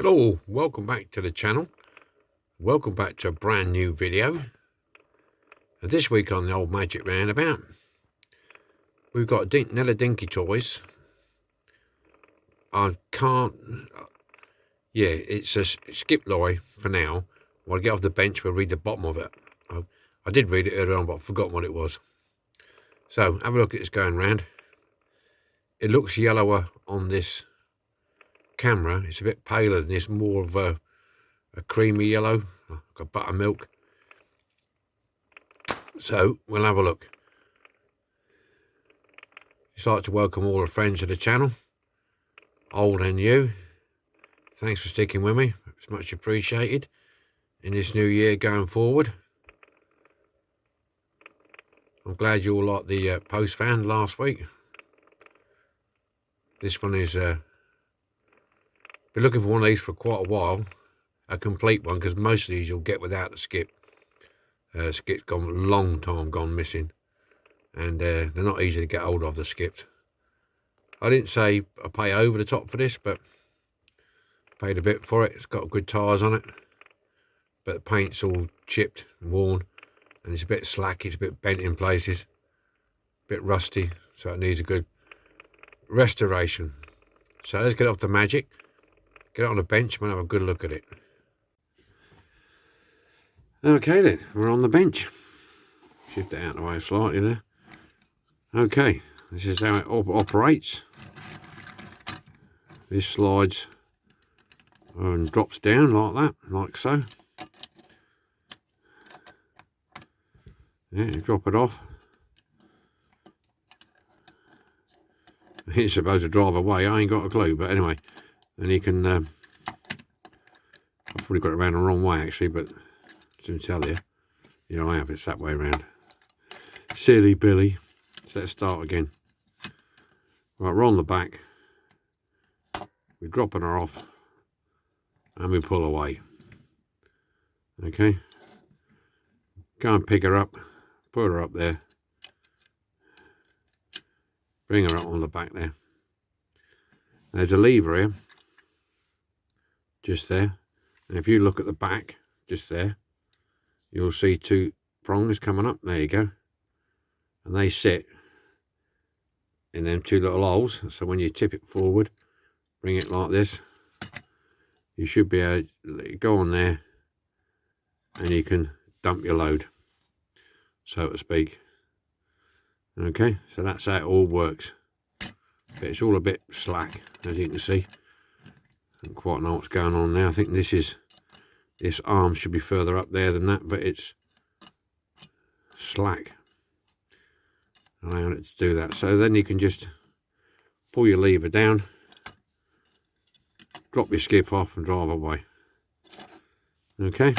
Hello, welcome back to the channel. Welcome back to a brand new video. And this week on the old Magic Roundabout, we've got another Dinky toys. I can't, yeah, it's a skip lorry for now. When I get off the bench, we'll read the bottom of it. I did read it earlier on, but I've forgotten what it was. So have a look at this going round. It looks yellower on this camera. It's a bit paler than this, more of a creamy yellow, like a buttermilk. So we'll have a look. Just like to welcome all the friends of the channel, old and new. Thanks for sticking with me. It's much appreciated in this new year going forward. I'm glad you all liked the post found last week. This one is been looking for one of these for quite a while, a complete one, because most of these you'll get without the skip. Skip's gone a long time gone missing, and they're not easy to get hold of, the skips. I didn't say I pay over the top for this, but paid a bit for it. It's got good tyres on it, but the paint's all chipped and worn, and it's a bit slack, it's a bit bent in places, a bit rusty, so it needs a good restoration. So let's get off the Magic, get it on the bench, and we'll have a good look at it. Okay then, we're on the bench. Shift it out of the way slightly there. Okay, this is how it operates. This slides and drops down like that, like so. Yeah, you drop it off. It's supposed to drive away, I ain't got a clue, but anyway. Then you can, I've probably got it around the wrong way actually, but to tell you, I have, it's that way around. Silly Billy. So let's start again. Right, we're on the back. We're dropping her off, and we pull away. Okay. Go and pick her up, put her up there, bring her up on the back there. There's a lever here, just there. And if you look at the back, just there, you'll see two prongs coming up. There you go. And they sit in them two little holes. So when you tip it forward, bring it like this, you should be able to let it go on there, and you can dump your load, so to speak. Okay, so that's how it all works. But it's all a bit slack, as you can see. I don't quite know what's going on there. I think this arm should be further up there than that, but it's slack, allowing it to do that. So then you can just pull your lever down, drop your skip off, and drive away. Okay.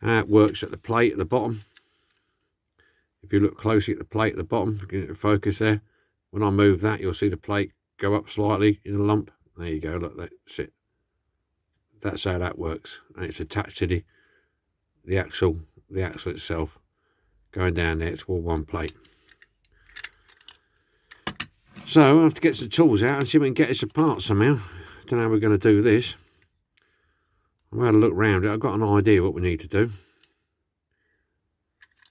How it works at the plate at the bottom. If you look closely at the plate at the bottom, get it to focus there. When I move that, you'll see the plate go up slightly in a lump. There you go, look, that's it. That's how that works. And it's attached to the axle itself. Going down there, it's all one plate. So I have to get some tools out and see if we can get this apart somehow. Don't know how we're going to do this. I've had a look round it. I've got an idea what we need to do.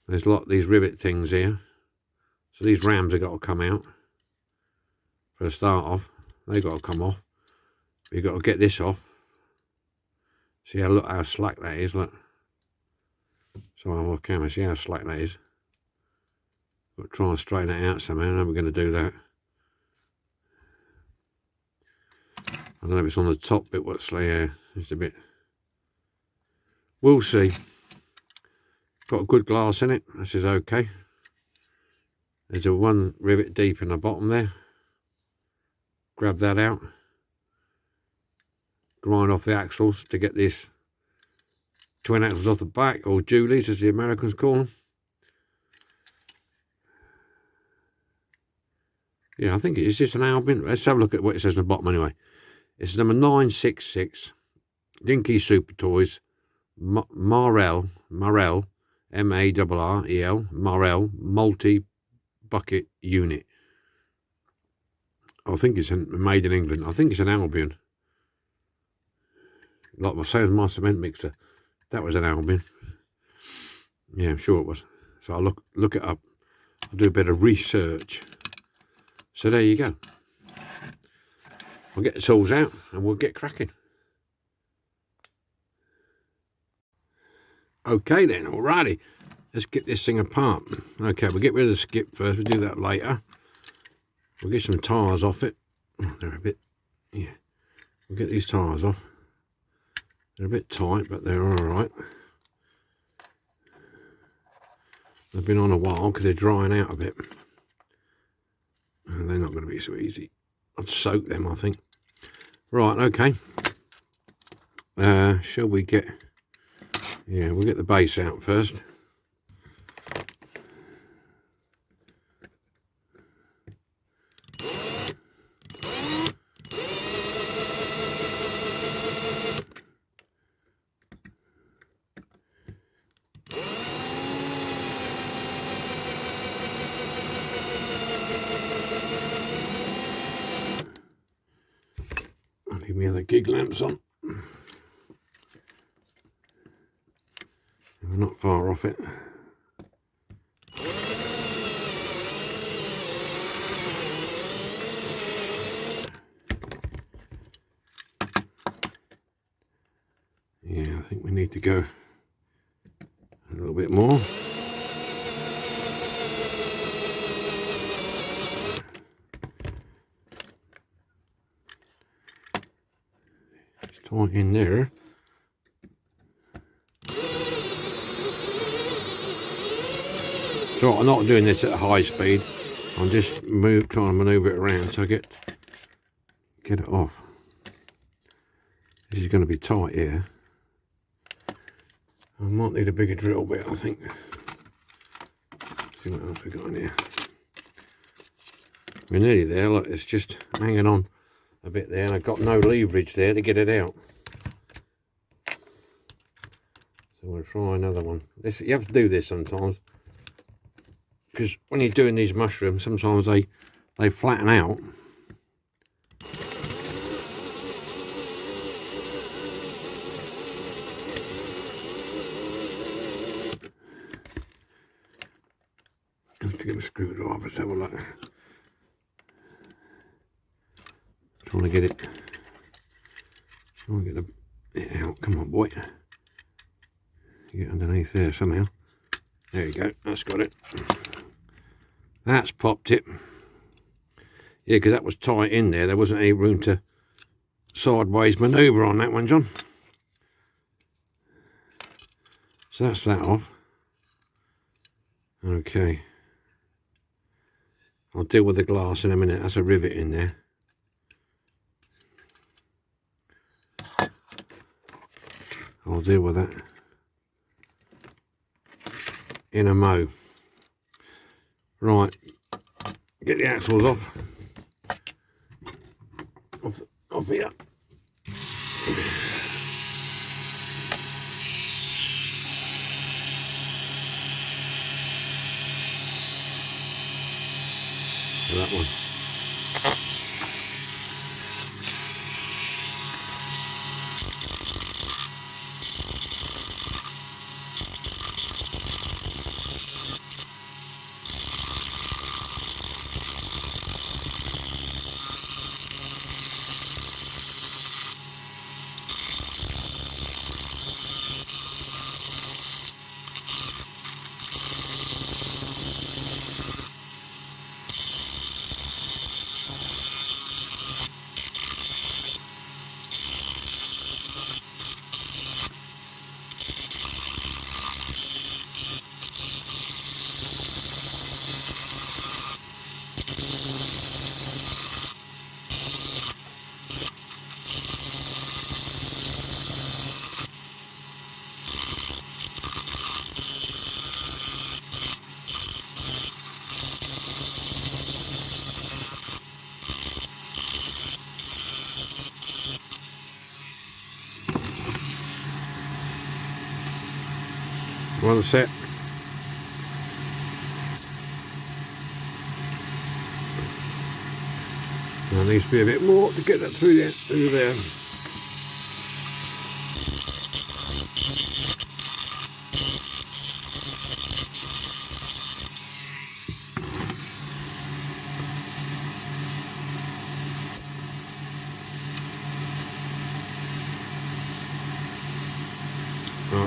There's a lot of these rivet things here. So these rams have got to come out. For the start off, they've got to come off. You've got to get this off. See how, look how slack that is, look. So I'm off camera, see how slack that is. Got to try and straighten it out somehow. How we're going to do that. I don't know if it's on the top bit, what's there. It's a bit. We'll see. Got a good glass in it. This is okay. There's a one rivet deep in the bottom there. Grab that out. Grind off the axles to get this twin axles off the back, or Julies as the Americans call them. Yeah, I think it's just an Albion. Let's have a look at what it says on the bottom anyway. It's number 966, Dinky Super Toys, Marrel, M-A-R-R-E-L, Marrel multi-bucket unit. I think it's made in England. I think it's an Albion. Like my same as my cement mixer. That was an albion. Yeah, I'm sure it was. So I'll look it up. I'll do a bit of research. So there you go. I'll get the tools out and we'll get cracking. Okay then, alrighty. Let's get this thing apart. Okay, we'll get rid of the skip first. We'll do that later. We'll get some tyres off it. Oh, they're a bit, yeah. We'll get these tyres off. They're a bit tight, but they're alright. They've been on a while because they're drying out a bit. And they're not going to be so easy. I've soaked them, I think. Right, okay. Shall we get... Yeah, we'll get the base out first. I'll leave my other gig lamps on. We're not far off it. Yeah, I think we need to go a little bit more. It's tight in there. So I'm not doing this at high speed. I'm just trying to manoeuvre it around so I get it off. This is going to be tight here. I might need a bigger drill bit, I think. See what else we got in here. We're nearly there. Look, it's just hanging on a bit there, and I've got no leverage there to get it out. So we'll try another one. You have to do this sometimes, because when you're doing these mushrooms, sometimes they flatten out. Have to get a screwdriver. Let's have a look. Trying to get it. Trying to get it out. Come on, boy. Get underneath there somehow. There you go. That's got it. That's popped it. Yeah, because that was tight in there. There wasn't any room to sideways manoeuvre on that one, John. So that's that off. Okay. I'll deal with the glass in a minute. That's a rivet in there. I'll deal with that in a mo. Right, get the axles off here. So that one. One set. There needs to be a bit more to get that through there.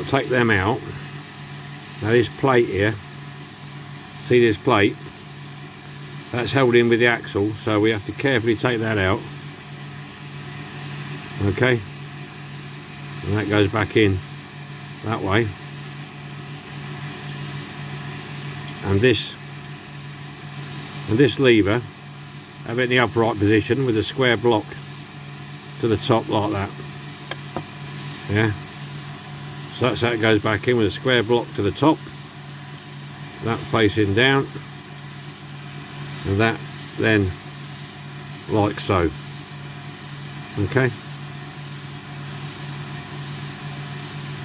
to take them out. Now this plate here, see this plate? That's held in with the axle, so we have to carefully take that out. Okay, and that goes back in that way. And this lever, have it in the upright position with a square block to the top like that. Yeah, so that's how it goes back in, with a square block to the top, that facing down, and that then like so. Okay,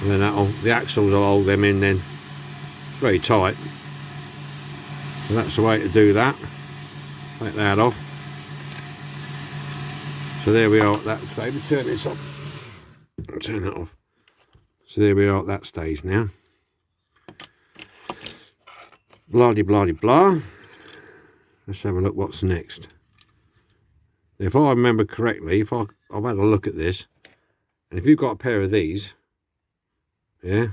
and then the axles will hold them in then. It's very tight. So that's the way to do that. Take that off. So there we are at that stage. Turn this off. Turn that off. So there we are at that stage now. Blah de blah de blah. Let's have a look what's next. If I remember correctly, I've had a look at this, and if you've got a pair of these, yeah,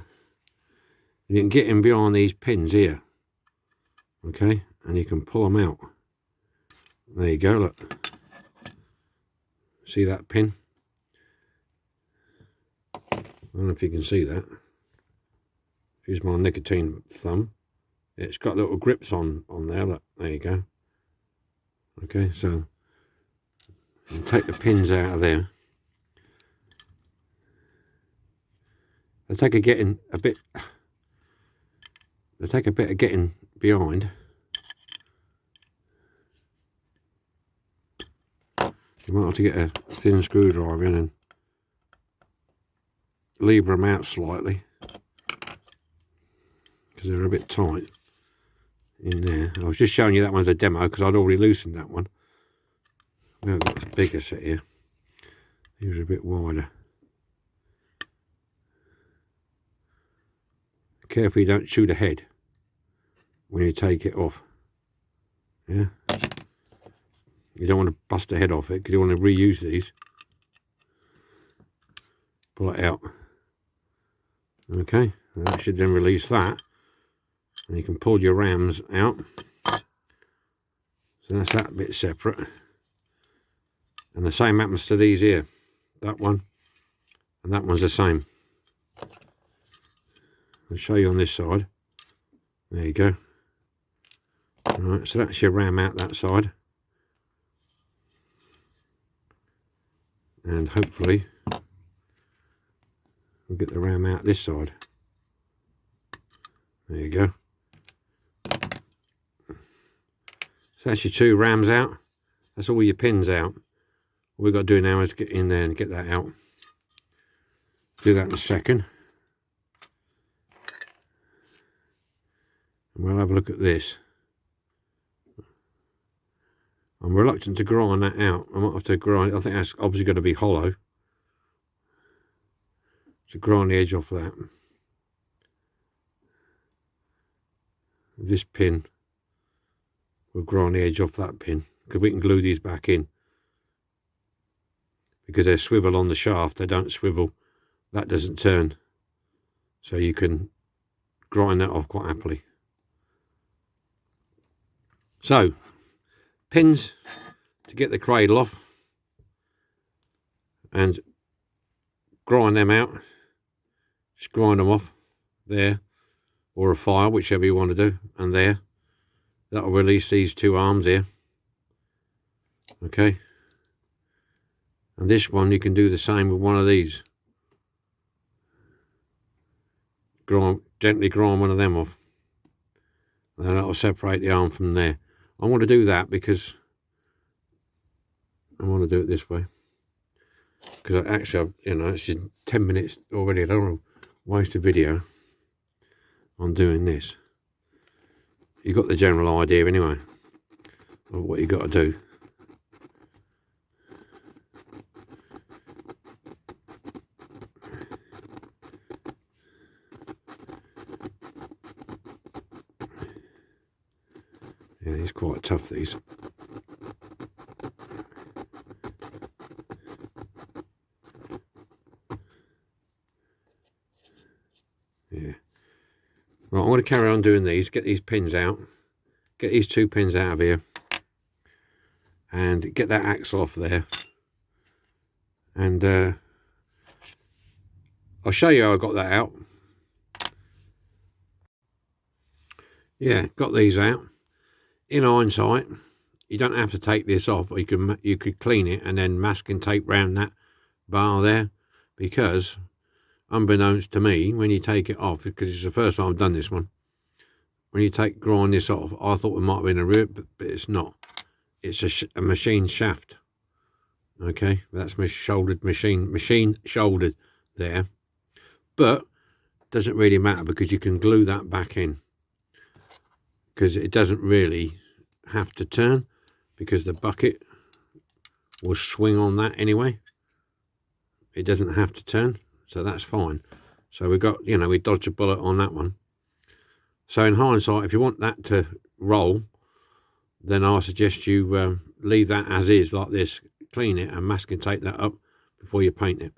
you can get in behind these pins here. Okay, and you can pull them out. There you go, look. See that pin? I don't know if you can see that. Use my nicotine thumb. It's got little grips on there, look. There you go. Okay, so you take the pins out of there. They take a bit of getting behind. You might have to get a thin screwdriver in and lever them out slightly, because they're a bit tight in there. I was just showing you that one as a demo because I'd already loosened that one. We've got a bigger set here. These are a bit wider. Careful you don't chew the head when you take it off. Yeah, you don't want to bust the head off it because you want to reuse these. Pull it out. Okay, and that should then release that, and you can pull your rams out. So that's that bit separate, and the same happens to these here. That one and that one's the same. I'll show you on this side. There you go. Alright, so that's your ram out that side, and hopefully we'll get the ram out this side. There you go. So that's your two rams out. That's all your pins out. All we've got to do now is get in there and get that out. Do that in a second. And we'll have a look at this. I'm reluctant to grind that out. I might have to grind. I think that's obviously going to be hollow. To grind the edge off that. This pin will grind the edge off that pin, because we can glue these back in. Because they swivel on the shaft, they don't swivel. That doesn't turn. So you can grind that off quite happily. So, pins to get the cradle off and grind them out. Just grind them off there, or a file, whichever you want to do, and there. That'll release these two arms here. Okay. And this one you can do the same with one of these. Gently grind one of them off. And then that'll separate the arm from there. I want to do that because I want to do it this way. Because actually, you know, it's just 10 minutes already. I don't want to waste a video on doing this. You've got the general idea anyway of what you've got to do. Yeah, these are quite tough, these. Yeah. Right, I'm going to carry on doing these, get these pins out, get these 2 pins out of here, and get that axle off there. And I'll show you how I got that out. Yeah, got these out. In hindsight, you don't have to take this off, or you could clean it and then mask and tape round that bar there, because unbeknownst to me, when you take it off, because it's the first time I've done this one, when you grind this off, I thought it might have been a rib, but it's not. It's a machine shaft. Okay, that's my shouldered machine shouldered there, but doesn't really matter because you can glue that back in, because it doesn't really have to turn, because the bucket will swing on that anyway. It doesn't have to turn, so that's fine. So we got, you know, we dodged a bullet on that one. So in hindsight, if you want that to roll, then I suggest you leave that as is, like this, clean it and mask and tape that up before you paint it.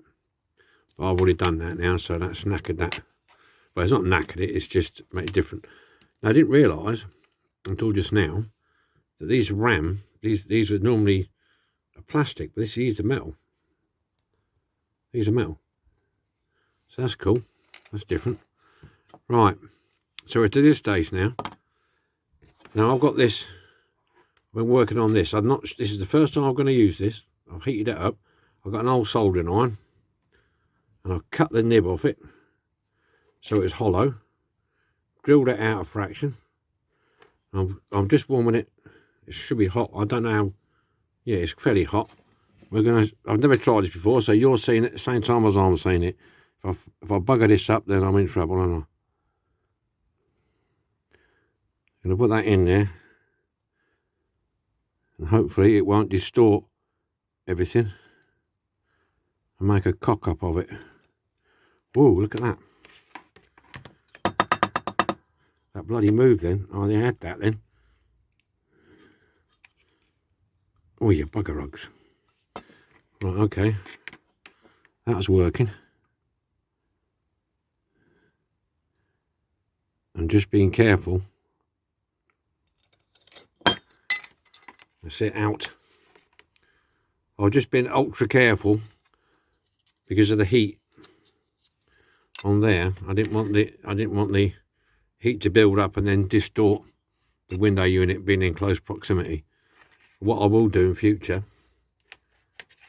But I've already done that now, so that's knackered that. Well, it's not knackered it, it's just made it different. Now, I didn't realise until just now that these these are normally a plastic, but these are metal. These are metal. So that's cool. That's different. Right. So we're to this stage now. Now I've got this. I've been working on this. This is the first time I'm going to use this. I've heated it up. I've got an old soldering iron, and I've cut the nib off it so it's hollow. Drilled it out a fraction. I'm just warming it. It should be hot. I don't know how. Yeah, it's fairly hot. I've never tried this before, so you're seeing it at the same time as I'm seeing it. If I bugger this up, then I'm in trouble, aren't I? Gonna put that in there, and hopefully it won't distort everything and make a cock up of it. Whoa, look at that. That bloody moved then. Oh, they had that then. Oh, you bugger rugs. Right, okay. That was working. I'm just being careful. That's it, out. I've just been ultra careful because of the heat on there. I didn't want the heat to build up and then distort the window unit being in close proximity. What I will do in future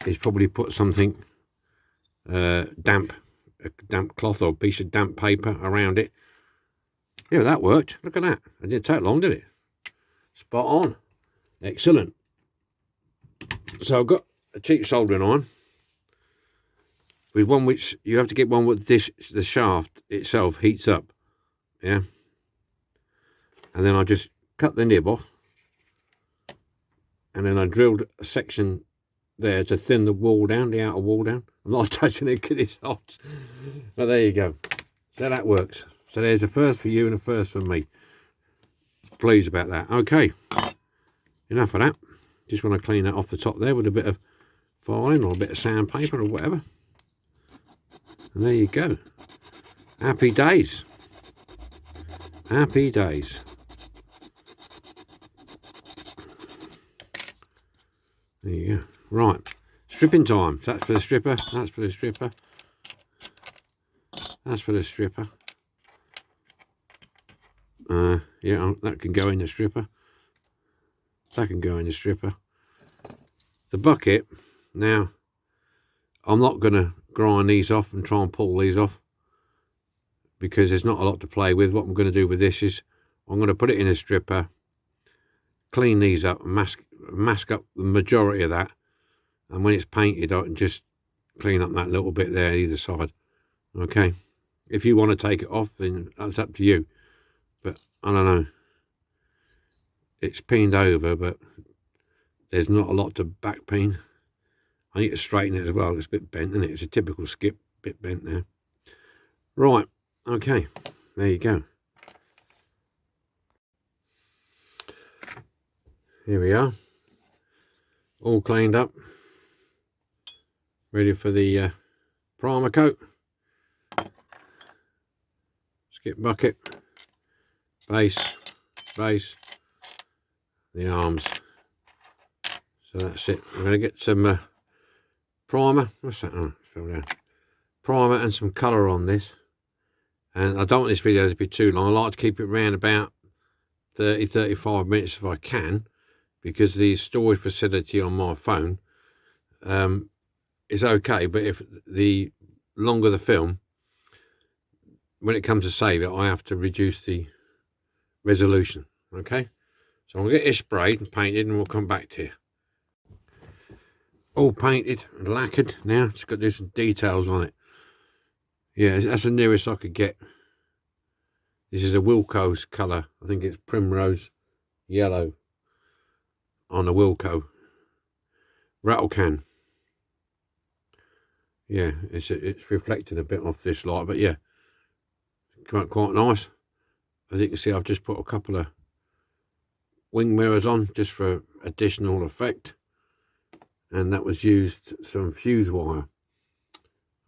is probably put something damp, a damp cloth or a piece of damp paper around it. Yeah, that worked. Look at that. It didn't take long, did it? Spot on. Excellent. So I've got a cheap soldering iron with one which you have to get one with the shaft itself heats up. Yeah. And then I just cut the nib off, and then I drilled a section there to thin the wall down, the outer wall down. I'm not touching it because it's hot. But there you go. So that works. So there's a first for you and a first for me. Pleased about that. Okay. Enough of that. Just want to clean that off the top there with a bit of filing or a bit of sandpaper or whatever. And there you go. Happy days. Happy days. There you go. Right. Stripping time. That's for the stripper. That's for the stripper. That's for the stripper. Yeah, that can go in the stripper. That can go in the stripper. The bucket, now, I'm not going to grind these off and try and pull these off because there's not a lot to play with. What I'm going to do with this is I'm going to put it in a stripper, clean these up, and mask up the majority of that, and when it's painted I can just clean up that little bit there either side. Okay, if you want to take it off, then that's up to you, but I don't know. It's peened over, but there's not a lot to back peen. I need to straighten it as well. It's a bit bent, isn't it? It's a typical skip, bit bent there. Right, okay, there you go. Here we are, all cleaned up, ready for the primer coat. skip bucket, base, base, the arms. So that's it. We're going to get some primer. What's that? Oh, it fell down. Primer and some colour on this. And I don't want this video to be too long. I like to keep it around about 30-35 minutes if I can, because the storage facility on my phone is okay, but if the longer the film, when it comes to save it, I have to reduce the resolution. Okay, so I'm gonna get this sprayed and painted, and we'll come back to you. All painted and lacquered now. Just got to do some details on it. Yeah, that's the nearest I could get. This is a Wilco's colour. I think it's primrose yellow on the Wilco rattle can. Yeah, it's reflecting a bit off this light, but yeah, come out quite nice. As you can see, I've just put a couple of wing mirrors on just for additional effect, and that was used some fuse wire.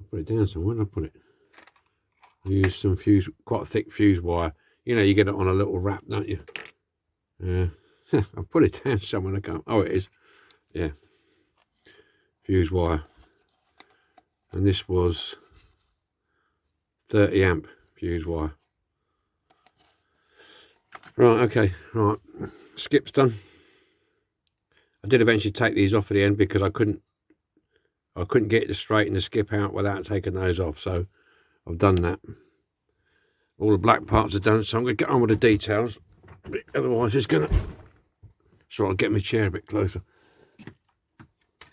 I'll put it down somewhere. Where did I put it? I used some fuse, quite a thick fuse wire. You know, you get it on a little wrap, don't you? Yeah. I'll put it down somewhere. Oh, it is. Yeah. Fuse wire. And this was 30 amp fuse wire. Right, okay, right. Skip's done. I did eventually take these off at the end because I couldn't get it to straighten the skip out without taking those off. So I've done that. All the black parts are done, so I'm going to get on with the details. Otherwise, it's going to... So I'll get my chair a bit closer.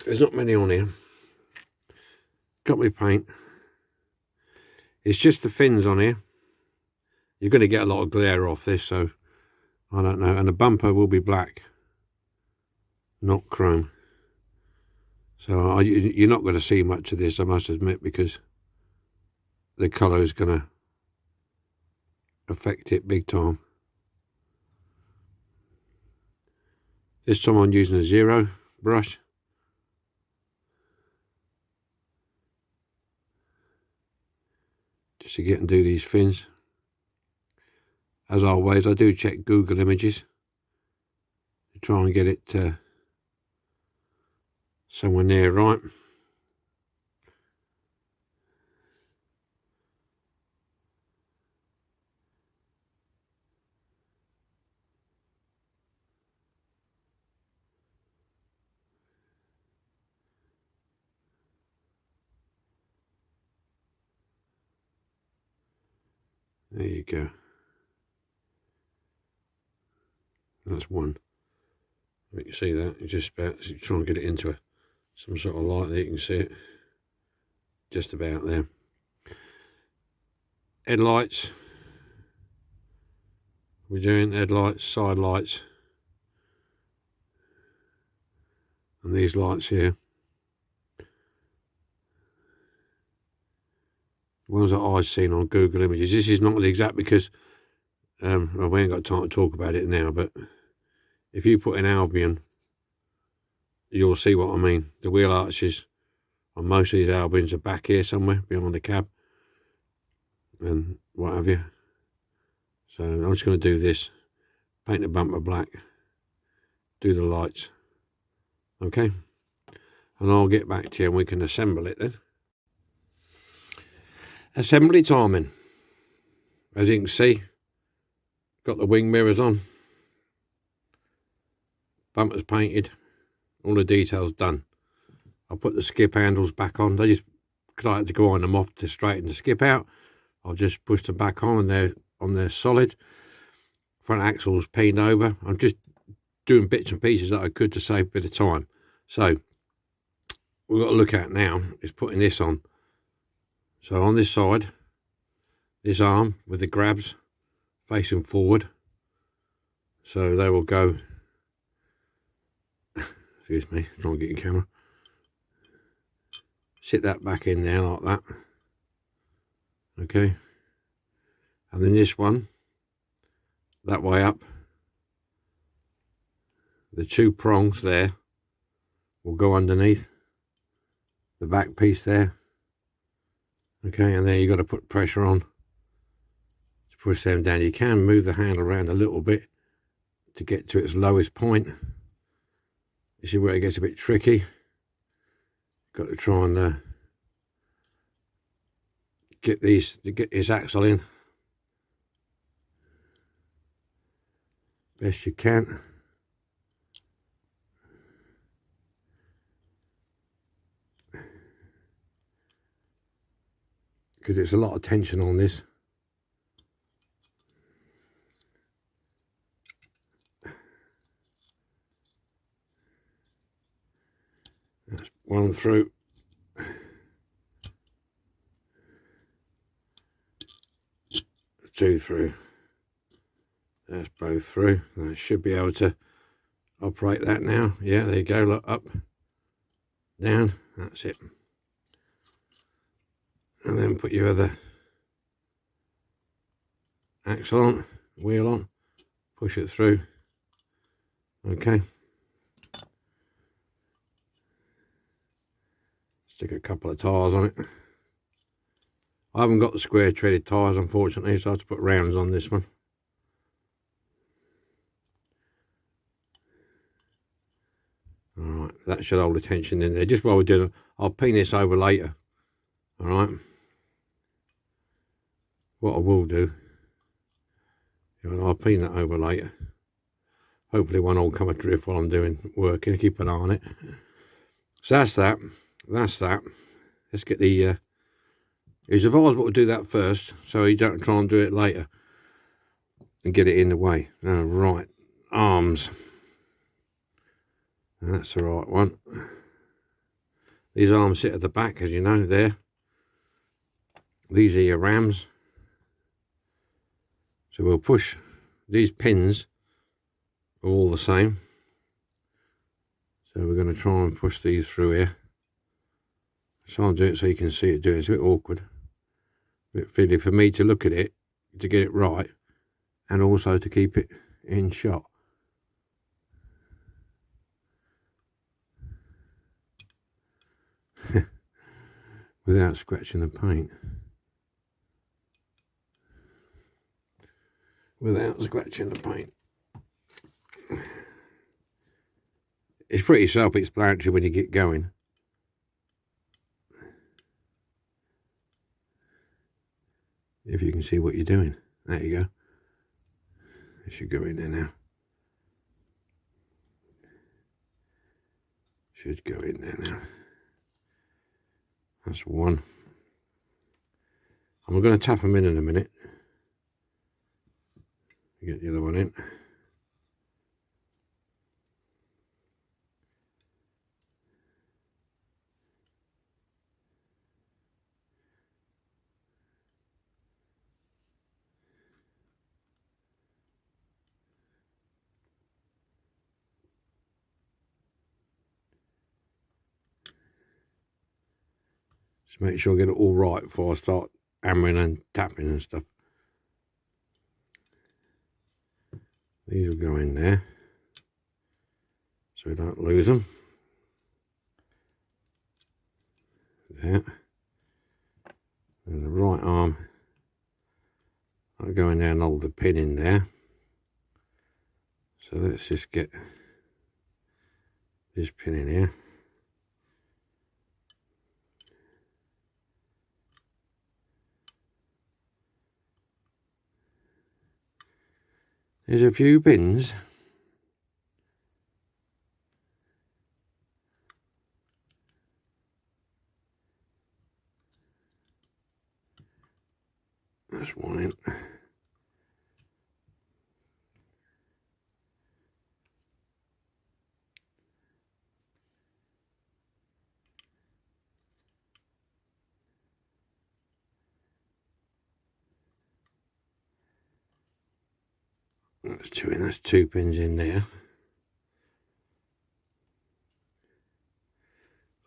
There's not many on here. Got my paint. It's just the fins on here. You're going to get a lot of glare off this, so I don't know. And the bumper will be black, not chrome. So you're not going to see much of this, I must admit, because the colour is going to affect it big time. This time I'm using a 0 brush. Just to get and do these fins. As always, I do check Google Images to try and get it somewhere near right. There you go. That's one. You can see that. You just about try and get it into some sort of light that you can see it. Just about there. Headlights. We're doing headlights, side lights, and these lights here. The ones that I've seen on Google Images. This is not the exact because well, we ain't got time to talk about it now, but if you put in Albion, you'll see what I mean. The wheel arches on most of these Albions are back here somewhere behind the cab and what have you. So I'm just going to do this, paint the bumper black, do the lights, okay, and I'll get back to you and we can assemble it then. Assembly timing. As you can see, got the wing mirrors on, bumpers painted, all the details done. I'll put the skip handles back on. They just, because I had to grind them off to straighten the skip out, I'll just push them back on and they're on their solid. Front axle's peened over. I'm just doing bits and pieces that I could to save a bit of time. So we've got to look at now is putting this on. So on this side, this arm with the grabs facing forward, so they will go, excuse me, trying to get your camera, sit that back in there like that, okay, and then this one, that way up, the two prongs there will go underneath the back piece there, okay, and then you've got to put pressure on to push them down. You can move the handle around a little bit to get to its lowest point. This is where it gets a bit tricky. Got to try and get this axle in best you can. Because it's a lot of tension on this. That's one through. Two through. That's both through. I should be able to operate that now. Yeah, there you go. Look, up, down. That's it. And then put your other axle on, wheel on, push it through. Okay. Stick a couple of tyres on it. I haven't got the square threaded tyres, unfortunately, so I have to put rounds on this one. Alright, that should hold the tension in there. Just while we're doing it, I'll pin this over later. Alright. What I will do, I'll pin that over later. Hopefully it won't all come adrift while I'm doing working. Keep an eye on it. So that's that. That's that. Let's get the... it's advisable to do that first, so you don't try and do it later and get it in the way. Right, arms. That's the right one. These arms sit at the back, as you know, there. These are your rams. So we'll push these pins are all the same. So we're going to try and push these through here. Try and do it so you can see it do it. It's a bit awkward. A bit fiddly for me to look at it, to get it right, and also to keep it in shot. Without scratching the paint. Without scratching the paint. It's pretty self-explanatory when you get going. If you can see what you're doing. There you go. It should go in there now. Should go in there now. That's one. I'm going to tap them in a minute. Get the other one in. Just make sure I get it all right before I start hammering and tapping and stuff. These will go in there so we don't lose them. There. And the right arm, I'll go in there and hold the pin in there. So let's just get this pin in here. There's a few pins. That's one in. That's two in. That's two pins in there.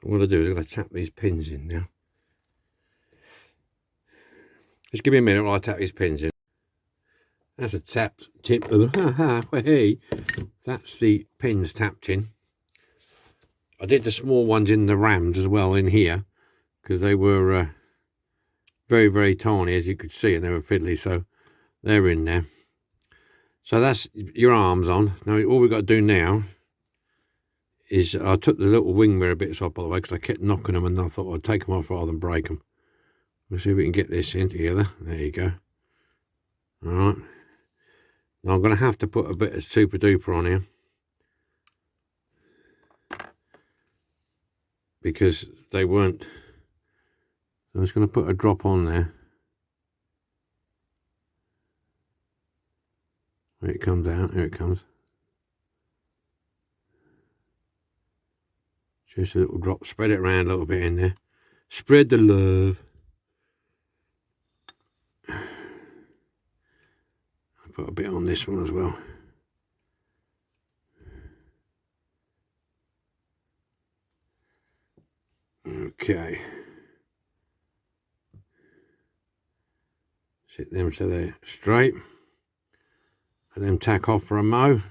What I'm going to do is I'm going to tap these pins in now. Just give me a minute while I tap these pins in. That's a tip. Hey, that's the pins tapped in. I did the small ones in the rams as well in here because they were very, very tiny, as you could see, and they were fiddly. So They're in there. So that's your arms on. Now all we've got to do now is, I took the little wing mirror bits off, by the way, because I kept knocking them, and I thought I'd take them off rather than break them. We'll see if we can get this in together. There you go. All right. Now I'm going to have to put a bit of super duper on here, because they weren't. So I'm just going to put a drop on there. Here it comes out. Here it comes. Just a little drop. Spread it around a little bit in there. Spread the love. I'll put a bit on this one as well. Okay. Sit them so they're straight. And then tack off for a mow.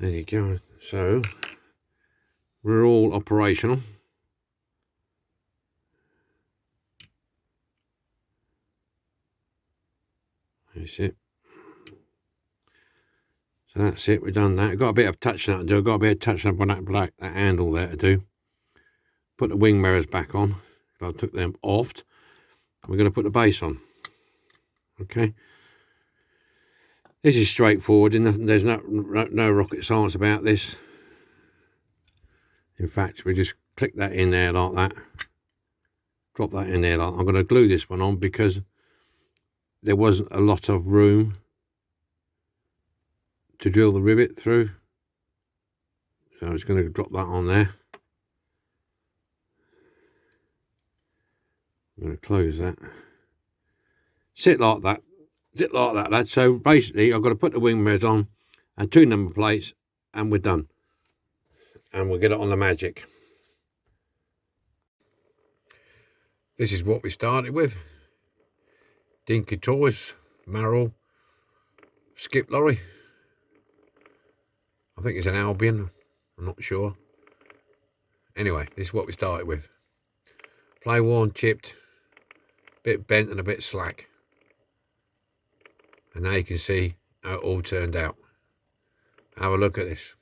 There you go. So we're all operational. That's it. So that's it. We've done that. We've got a bit of touching up to do. I've got a bit of touching up on that handle there to do. Put the wing mirrors back on. I took them off. We're going to put the base on. Okay. This is straightforward. There's no rocket science about this. In fact, we just click that in there like that. Drop that in there like that. I'm going to glue this one on because there wasn't a lot of room to drill the rivet through. So I'm just going to drop that on there. I'm going to close that. Sit like that. Sit like that, lad. So basically, I've got to put the wing mirrors on and 2 number plates, and we're done. And we'll get it on the magic. This is what we started with. Dinky toys, Marrow, skip lorry. I think it's an Albion. I'm not sure. Anyway, this is what we started with. Play worn, chipped, bit bent and a bit slack. And now you can see how it all turned out. Have a look at this.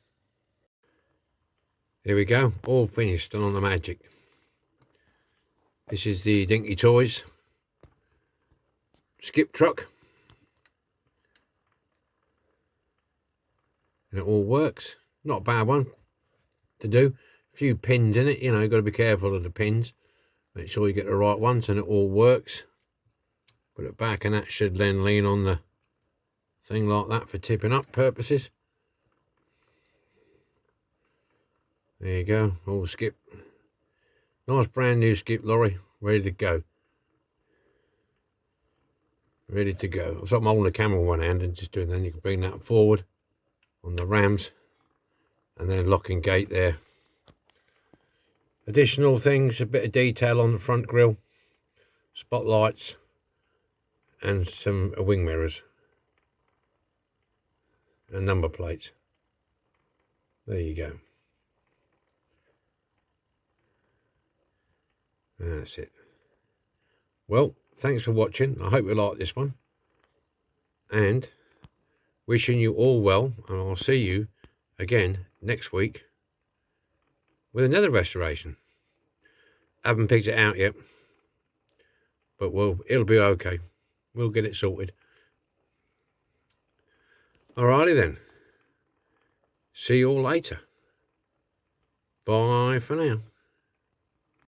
Here we go, all finished and on the magic. This is the Dinky Toys skip truck. And it all works. Not a bad one to do. A few pins in it, you know, you've got to be careful of the pins. Make sure you get the right ones, and it all works. Put it back, and that should then lean on the thing like that for tipping up purposes. There you go, all skip. Nice brand new skip lorry, ready to go. Ready to go. So I'm holding the camera with one hand and just doing that. You can bring that forward on the rams, and then locking gate there. Additional things, a bit of detail on the front grille, spotlights, and some wing mirrors and number plates. There you go. That's it. Well, thanks for watching. I hope you like this one, and wishing you all well, and I'll see you again next week with another restoration. Haven't picked it out yet, but it'll be okay. We'll get it sorted. Alrighty then. See you all later. Bye for now.